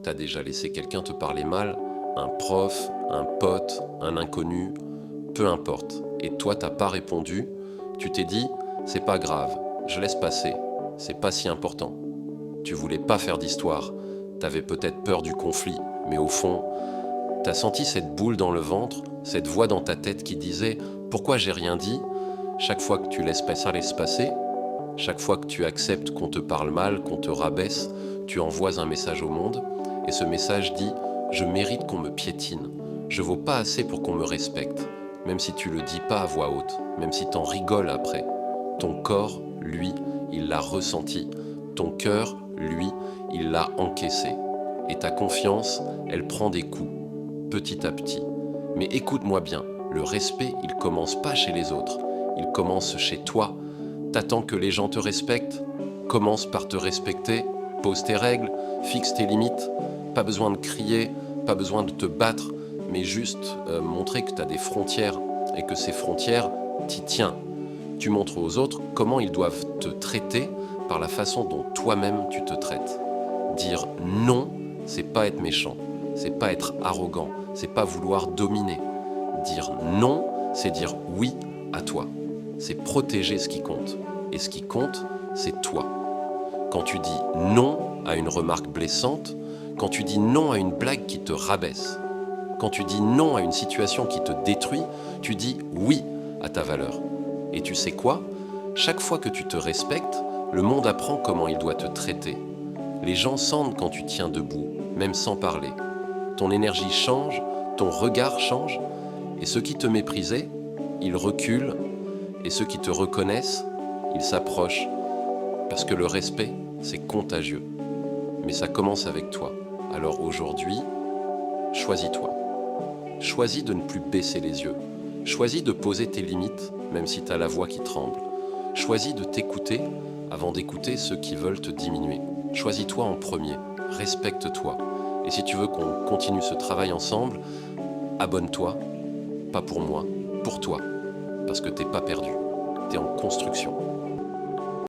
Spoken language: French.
t'as déjà laissé quelqu'un te parler mal, un prof, un pote, un inconnu, peu importe. Et toi, t'as pas répondu, tu t'es dit, c'est pas grave, je laisse passer, c'est pas si important. Tu voulais pas faire d'histoire, t'avais peut-être peur du conflit, mais au fond, t'as senti cette boule dans le ventre, cette voix dans ta tête qui disait « Pourquoi j'ai rien dit ?» Chaque fois que tu laisses ça laisse passer, chaque fois que tu acceptes qu'on te parle mal, qu'on te rabaisse, tu envoies un message au monde, et ce message dit « Je mérite qu'on me piétine, je vaux pas assez pour qu'on me respecte », même si tu le dis pas à voix haute, même si t'en rigoles après. Ton corps, lui, il l'a ressenti, ton cœur, lui, il l'a encaissé. Et ta confiance, elle prend des coups, petit à petit. Mais écoute-moi bien, le respect, il commence pas chez les autres, il commence chez toi. T'attends que les gens te respectent? Commence par te respecter, pose tes règles, fixe tes limites. Pas besoin de crier, pas besoin de te battre, mais juste montrer que t'as des frontières et que ces frontières, t'y tiens. Tu montres aux autres comment ils doivent te traiter par la façon dont toi-même tu te traites. Dire non, c'est pas être méchant, c'est pas être arrogant, c'est pas vouloir dominer. Dire non, c'est dire oui à toi. C'est protéger ce qui compte. Et ce qui compte, c'est toi. Quand tu dis non à une remarque blessante, quand tu dis non à une blague qui te rabaisse, quand tu dis non à une situation qui te détruit, tu dis oui à ta valeur. Et tu sais quoi? Chaque fois que tu te respectes, le monde apprend comment il doit te traiter. Les gens sentent quand tu tiens debout, même sans parler. Ton énergie change, ton regard change, et ceux qui te méprisaient, ils reculent, et ceux qui te reconnaissent, ils s'approchent. Parce que le respect, c'est contagieux. Mais ça commence avec toi. Alors aujourd'hui, choisis-toi. Choisis de ne plus baisser les yeux. Choisis de poser tes limites, même si tu as la voix qui tremble. Choisis de t'écouter avant d'écouter ceux qui veulent te diminuer. Choisis-toi en premier, respecte-toi. Et si tu veux qu'on continue ce travail ensemble, abonne-toi, pas pour moi, pour toi. Parce que t'es pas perdu, t'es en construction.